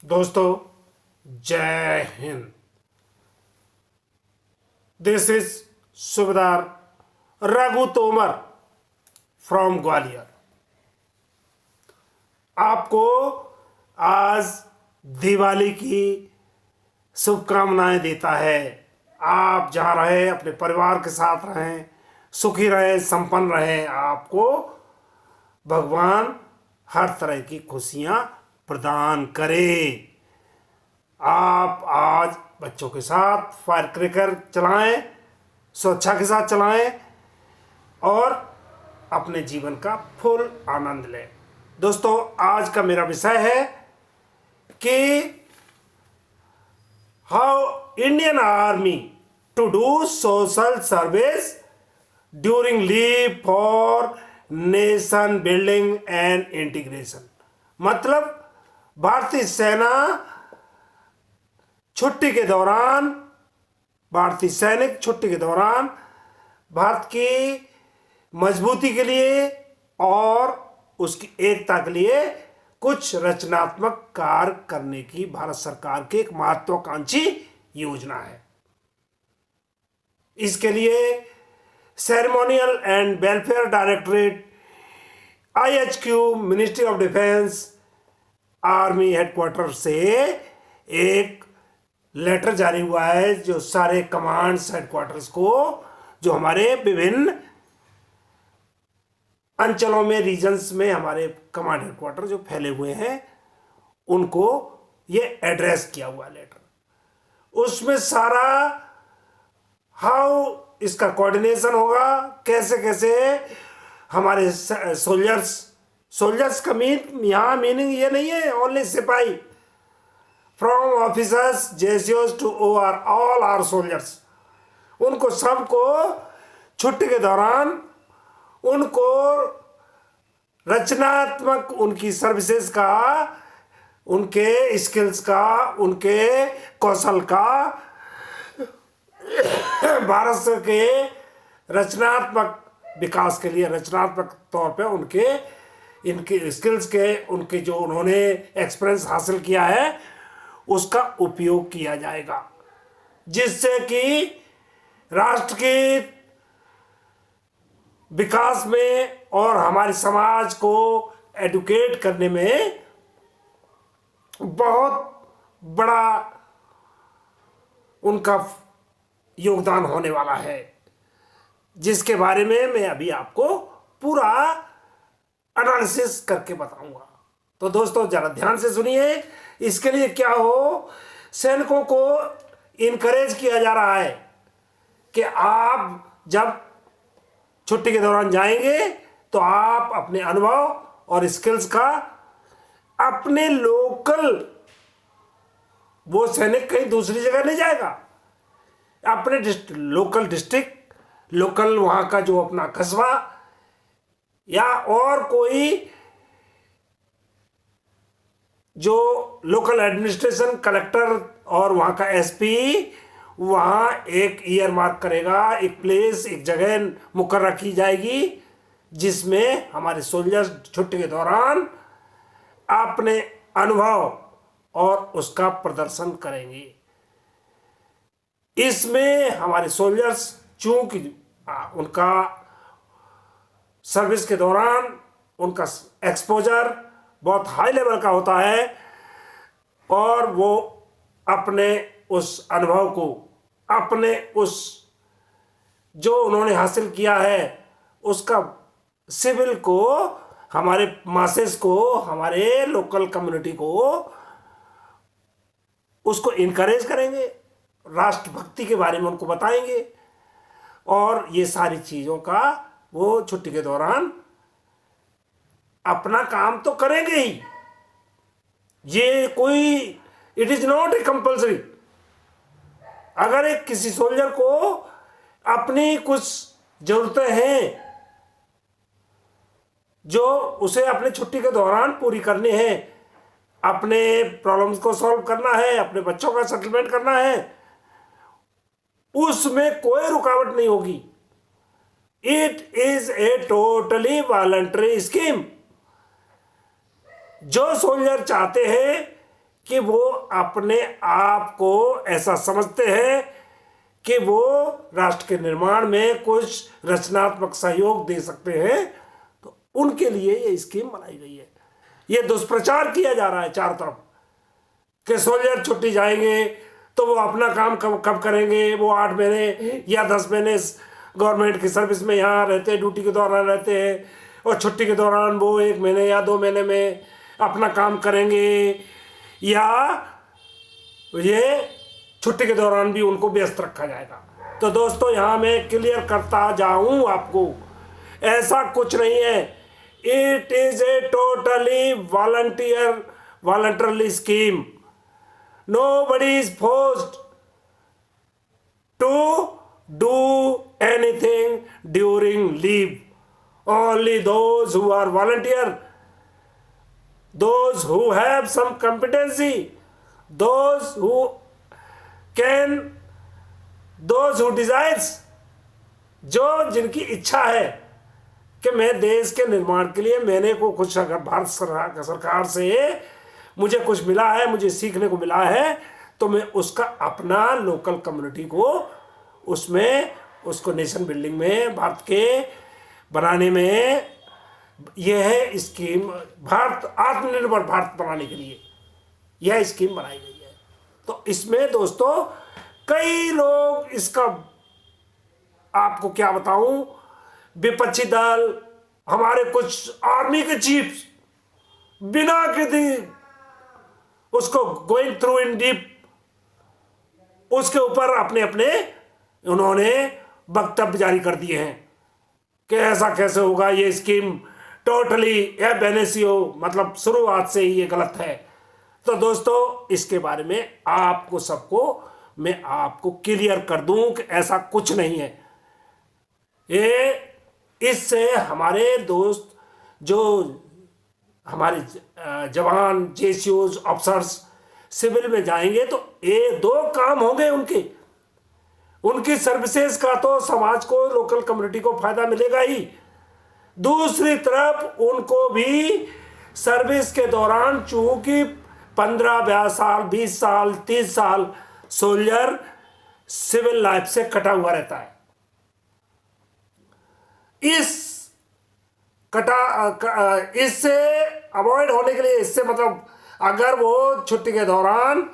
दोस्तों, जय Hind. This is सूबेदार रघु तोमर फ्रॉम ग्वालियर। आपको आज दिवाली की शुभकामनाएं देता है। आप जहाँ रहें अपने परिवार के साथ रहें, सुखी रहें, संपन्न रहें। आपको भगवान हर तरह की खुशियाँ प्रदान करे। आप आज बच्चों के साथ फायर क्रैकर चलाएं, सुरक्षा के साथ चलाएं और अपने जीवन का फुल आनंद लें। दोस्तों, आज का मेरा विषय है कि how Indian army to do social service during leave for nation building and integration. मतलब भारतीय सेना छुट्टी के दौरान, भारतीय सैनिक छुट्टी के दौरान भारत की मजबूती के लिए और उसकी एकता के लिए कुछ रचनात्मक कार्य करने की भारत सरकार की एक महत्वाकांक्षी योजना है। इसके लिए ceremonial and welfare directorate IHQ ministry of defence army headquarter से एक लेटर जारी हुआ है, जो सारे कमांड्स हेडक्वार्टर्स को, जो हमारे विभिन्न अंचलों में, रीजन्स में हमारे कमांड हेडक्वार्टर जो फैले हुए हैं, उनको ये एड्रेस किया हुआ लेटर। उसमें सारा हाउ इसका कोऑर्डिनेशन होगा, कैसे कैसे हमारे सोल्जर्स का यहाँ मीनिंग ये नहीं है ओनली सिपाही, फ्रॉम ऑफिसर्स जेसीओस to OR all are soldiers. उनको सबको छुट्टी के दौरान उनको रचनात्मक उनकी सर्विसेज का, उनके स्किल्स का, उनके कौशल का भारत के रचनात्मक विकास के लिए, रचनात्मक तौर पे उनके इनके स्किल्स के, उनके जो उन्होंने एक्सपीरियंस हासिल किया है उसका उपयोग किया जाएगा, जिससे कि राष्ट्र के विकास में और हमारे समाज को एडुकेट करने में बहुत बड़ा उनका योगदान होने वाला है, जिसके बारे में मैं अभी आपको पूरा एनालिसिस करके बताऊंगा। तो दोस्तों, जरा ध्यान से सुनिए। इसके लिए क्या हो, सैनिकों को इनकरेज किया जा रहा है कि आप जब छुट्टी के दौरान जाएंगे तो आप अपने अनुभव और स्किल्स का अपने लोकल, वो सैनिक कहीं दूसरी जगह नहीं जाएगा, अपने लोकल डिस्ट्रिक्ट, लोकल वहाँ का जो अपना कस्बा या और कोई जो लोकल एडमिनिस्ट्रेशन, कलेक्टर और वहाँ का SP वहाँ एक ईयर मार्क करेगा, एक प्लेस, एक जगह मुकर्रर की जाएगी जिसमें हमारे सोल्जर्स छुट्टी के दौरान अपने अनुभव और उसका प्रदर्शन करेंगे। इसमें हमारे सोल्जर्स, चूंकि उनका सर्विस के दौरान उनका एक्सपोजर बहुत हाई लेवल का होता है और वो अपने उस अनुभव को, अपने उस जो उन्होंने हासिल किया है उसका सिविल को, हमारे मासेस को, हमारे लोकल कम्युनिटी को उसको इनकरेज करेंगे, राष्ट्रभक्ति के बारे में उनको बताएंगे और ये सारी चीज़ों का वो छुट्टी के दौरान अपना काम तो करेंगे ही। ये कोई, it is not a compulsory. अगर एक किसी सोल्जर को अपनी कुछ जरूरतें हैं जो उसे अपने छुट्टी के दौरान पूरी करनी है, अपने प्रॉब्लम्स को सॉल्व करना है, अपने बच्चों का सेटलमेंट करना है, उसमें कोई रुकावट नहीं होगी। It is a totally voluntary scheme. जो सोल्जर चाहते हैं कि वो अपने आप को ऐसा समझते हैं कि वो राष्ट्र के निर्माण में कुछ रचनात्मक सहयोग दे सकते हैं, तो उनके लिए ये स्कीम बनाई गई है। ये दुष्प्रचार किया जा रहा है चारों तरफ कि सोल्जर छुट्टी जाएंगे तो वो अपना काम कब करेंगे, वो 8 महीने या 10 महीने गवर्नमेंट की सर्विस में यहाँ रहते हैं, ड्यूटी के दौरान रहते हैं, और छुट्टी के दौरान वो 1 महीने या 2 महीने में अपना काम करेंगे, या ये छुट्टी के दौरान भी उनको व्यस्त रखा जाएगा। तो दोस्तों यहाँ मैं क्लियर करता जाऊँ आपको, ऐसा कुछ नहीं है। It is a totally voluntary scheme. Nobody is forced to do anything during leave. Only those who are volunteer, those who have some competency, those who can, those who desires, जो जिनकी इच्छा है कि मैं देश के निर्माण के लिए मैंने को कुछ अगर भारत सरकार से मुझे कुछ मिला है, मुझे सीखने को मिला है, तो मैं उसका अपना लोकल कम्युनिटी को उसमें उसको नेशन बिल्डिंग में भारत के बनाने में, यह है स्कीम भारत आत्मनिर्भर भारत बनाने के लिए यह स्कीम बनाई गई है। तो इसमें दोस्तों कई लोग इसका, आपको क्या बताऊं, विपक्षी दल, हमारे कुछ आर्मी के चीफ बिना किसी उसको गोइंग थ्रू इन डीप उसके ऊपर अपने अपने उन्होंने वक्तव्य जारी कर दिए हैं कि ऐसा कैसे होगा, ये स्कीम टोटली एब एनएससीओ, मतलब शुरुआत से ही ये गलत है। तो दोस्तों इसके बारे में आपको सबको मैं आपको क्लियर कर दूं कि ऐसा कुछ नहीं है। ये इससे हमारे दोस्त जो हमारे जवान जेसीओज ऑफिसर्स सिविल में जाएंगे तो ये 2 काम होंगे उनकी सर्विसेज का, तो समाज को लोकल कम्युनिटी को फायदा मिलेगा ही, दूसरी तरफ उनको भी सर्विस के दौरान, चूंकि 15 साल 20 साल 30 साल सोल्जर सिविल लाइफ से कटा हुआ रहता है, इससे अवॉइड होने के लिए, इससे मतलब अगर वो छुट्टी के दौरान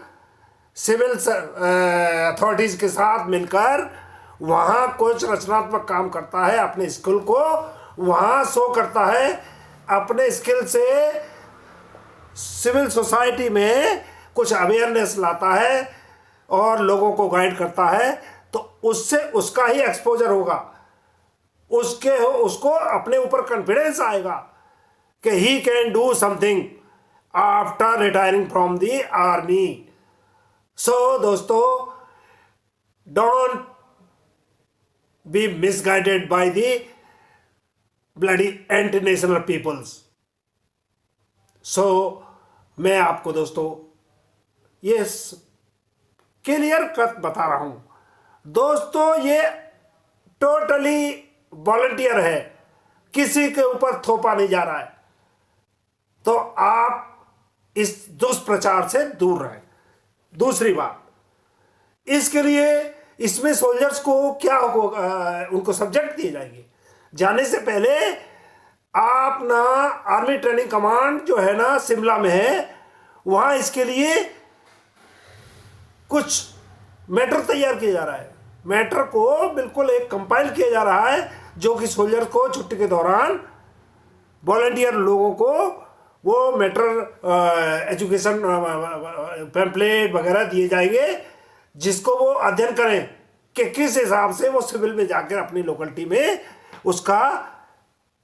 सिविल अथॉरिटीज के साथ मिलकर वहाँ कुछ रचनात्मक काम करता है, अपने स्किल को वहाँ शो करता है, अपने स्किल से सिविल सोसाइटी में कुछ अवेयरनेस लाता है और लोगों को गाइड करता है, तो उससे उसका ही एक्सपोजर होगा, उसको अपने ऊपर कॉन्फिडेंस आएगा कि he can do something after retiring from the army. So दोस्तों, don't be misguided by the bloody anti national peoples. So मैं आपको दोस्तों ये क्लियर कट बता रहा हूं दोस्तों, ये टोटली वॉलंटियर है, किसी के ऊपर थोपा नहीं जा रहा है, तो आप इस दुष्प्रचार से दूर रहें। दूसरी बात, इसके लिए इसमें सोल्जर्स को क्या होगा, उनको सब्जेक्ट दिए जाएंगे। जाने से पहले आप ना आर्मी ट्रेनिंग कमांड जो है ना शिमला में है, वहाँ इसके लिए कुछ मैटर तैयार किया जा रहा है, मैटर को बिल्कुल एक कंपाइल किया जा रहा है, जो कि सोल्जर को छुट्टी के दौरान वॉलंटियर लोगों को वो मैटर एजुकेशन पैम्पलेट वगैरह दिए जाएंगे, जिसको वो अध्ययन करें कि किस हिसाब से वो सिविल में जाकर अपनी लोकलिटी में उसका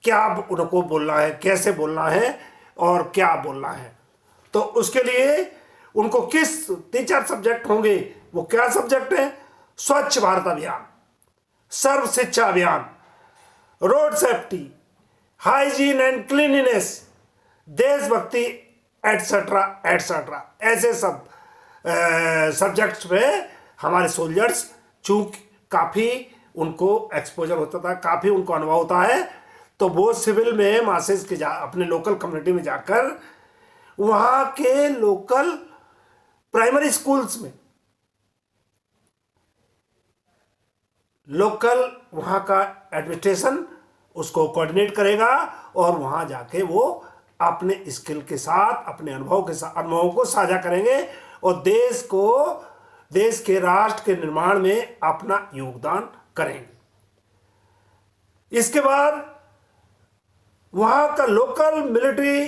क्या उनको बोलना है, कैसे बोलना है और क्या बोलना है। तो उसके लिए उनको किस 3-4 सब्जेक्ट होंगे, वो क्या सब्जेक्ट है? स्वच्छ भारत अभियान, सर्व शिक्षा अभियान, road safety, hygiene and cleanliness, देशभक्ति एटसेट्रा एटसेट्रा, ऐसे सब सब्जेक्ट्स पे हमारे सोल्जर्स, चूंकि काफ़ी उनको एक्सपोजर होता था, काफ़ी उनको अनुभव होता है, तो वो सिविल में मासेस के अपने लोकल कम्युनिटी में जाकर वहाँ के लोकल प्राइमरी स्कूल्स में लोकल वहाँ का एडमिनिस्ट्रेशन उसको कोऑर्डिनेट करेगा और वहाँ जाके वो अपने स्किल के साथ, अपने अनुभवों को साझा करेंगे और देश के राष्ट्र के निर्माण में अपना योगदान करेंगे। इसके बाद वहाँ का लोकल मिलिट्री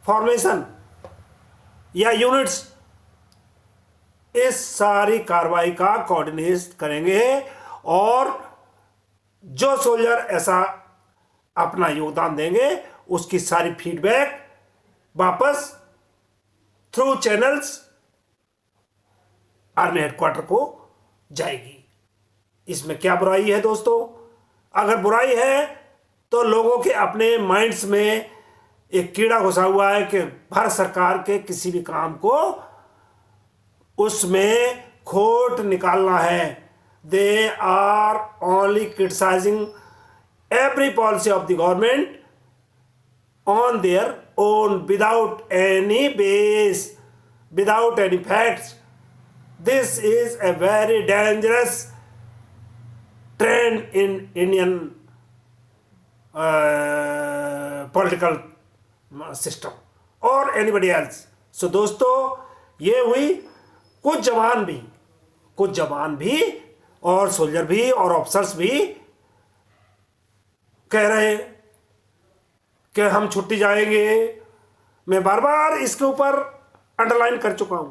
फॉर्मेशन या यूनिट्स इस सारी कार्रवाई का कोऑर्डिनेट करेंगे और जो सोल्जर ऐसा अपना योगदान देंगे उसकी सारी फीडबैक वापस थ्रू चैनल्स आर्मी हेडक्वार्टर को जाएगी। इसमें क्या बुराई है दोस्तों? अगर बुराई है तो लोगों के अपने माइंड्स में एक कीड़ा घुसा हुआ है कि भारत सरकार के किसी भी काम को उसमें खोट निकालना है। They are only criticising every policy of the government on their own without any base, without any facts. This is a very dangerous trend in Indian political system or anybody else. So दोस्तों, ये हुई कुछ जवान भी और soldier भी और officers भी कह रहे हैं कि हम छुट्टी जाएंगे। मैं बार बार इसके ऊपर अंडरलाइन कर चुका हूं,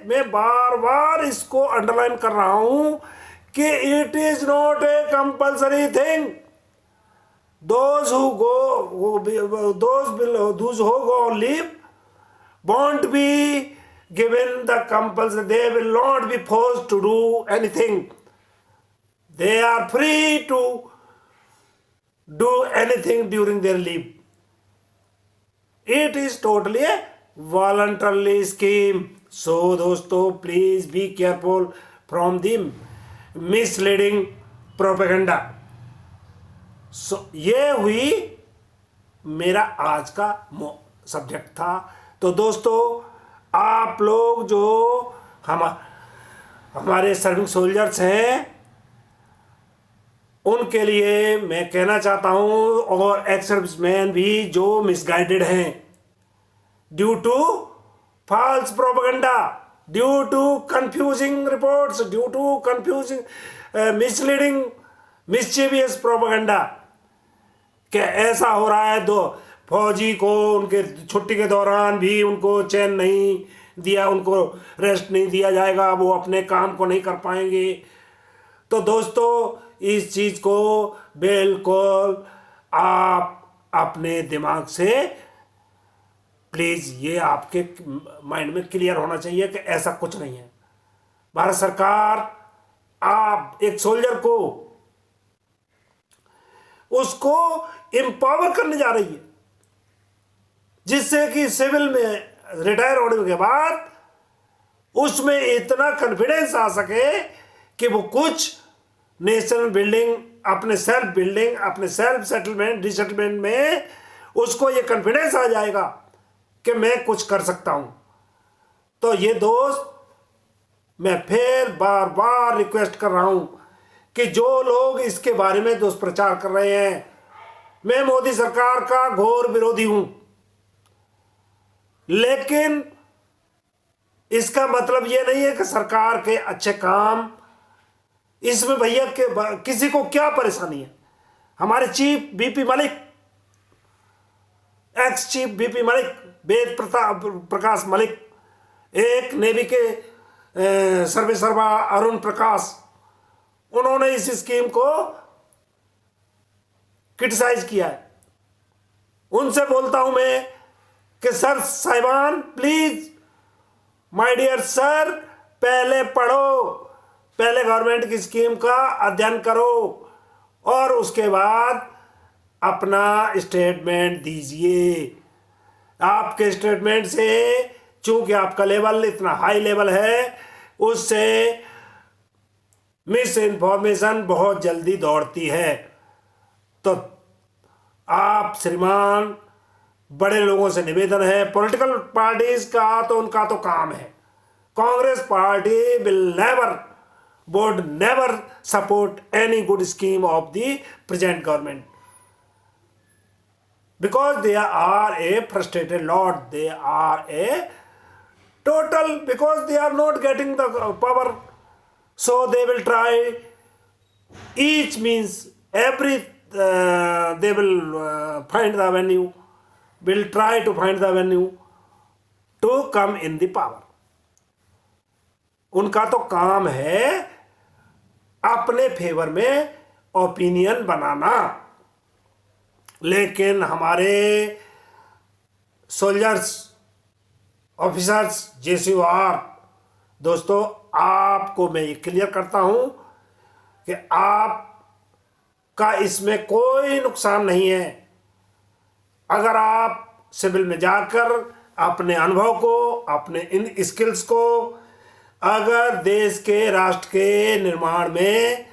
मैं बार बार इसको अंडरलाइन कर रहा हूं कि it is not a compulsory thing. Those who go on leave won't be given the compulsory, they will not be forced to do anything. They are free to do anything during their leave. It is totally a voluntary scheme. So दोस्तों, please be careful from the misleading propaganda. So ये हुई मेरा आज का subject था। तो दोस्तों, आप लोग जो हमारे सर्विंग सोल्जर्स हैं उनके लिए मैं कहना चाहता हूं, और एक्स सर्विसमैन भी जो मिसगाइडेड हैं due to false propaganda, due to confusing reports, due to confusing misleading mischievous propaganda, कि ऐसा हो रहा है। तो फौजी को उनके छुट्टी के दौरान भी उनको चैन नहीं दिया, उनको रेस्ट नहीं दिया जाएगा, वो अपने काम को नहीं कर पाएंगे। तो दोस्तों, इस चीज़ को बिल्कुल आप अपने दिमाग से प्लीज़, ये आपके माइंड में क्लियर होना चाहिए कि ऐसा कुछ नहीं है। भारत सरकार आप एक सोल्जर को उसको एम्पावर करने जा रही है, जिससे कि सिविल में रिटायर होने के बाद उसमें इतना कॉन्फिडेंस आ सके कि वो कुछ नेशनल बिल्डिंग, अपने सेल्फ सेटलमेंट, रिसेटलमेंट में उसको ये कॉन्फिडेंस आ जाएगा कि मैं कुछ कर सकता हूं। तो ये दोस्त, मैं फिर बार बार रिक्वेस्ट कर रहा हूं कि जो लोग इसके बारे में दुष्प्रचार कर रहे हैं, मैं मोदी सरकार का घोर विरोधी हूं, लेकिन इसका मतलब ये नहीं है कि सरकार के अच्छे काम, इसमें भैया के किसी को क्या परेशानी है। हमारे chief BP Malik, ex chief BP Malik, Ved Prakash Malik, एक नेवी के सर्वेसर्वा अरुण प्रकाश, उन्होंने इस स्कीम को क्रिटिसाइज किया है। उनसे बोलता हूं मैं कि सर साहिबान, प्लीज माय डियर सर, पहले पढ़ो, पहले गवर्नमेंट की स्कीम का अध्ययन करो और उसके बाद अपना स्टेटमेंट दीजिए। आपके स्टेटमेंट से, चूंकि आपका लेवल इतना हाई लेवल है, उससे मिस इन्फॉर्मेशन बहुत जल्दी दौड़ती है। तो आप श्रीमान बड़े लोगों से निवेदन है, पॉलिटिकल पार्टीज का तो उनका तो काम है, Congress party would never support any good scheme of the present government, because they are a frustrated lot, they are a total, because they are not getting the power, so they will try each means every they will find the avenue, will try to find the avenue to come in the power. उनका तो काम है अपने favour में opinion बनाना, लेकिन हमारे soldiers, officers, JCOR, दोस्तों आपको मैं ये क्लियर करता हूं कि आपका इसमें कोई नुकसान नहीं है अगर आप सिविल में जाकर अपने अनुभव को, अपने इन स्किल्स को, अगर देश के राष्ट्र के निर्माण में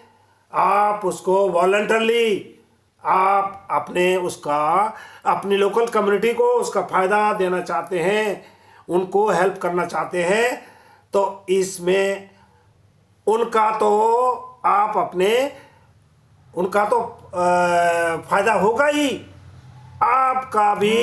आप उसको वॉलंटरली आप अपनी लोकल कम्युनिटी को उसका फ़ायदा देना चाहते हैं, उनको हेल्प करना चाहते हैं, तो इसमें उनका तो फ़ायदा होगा ही, आपका भी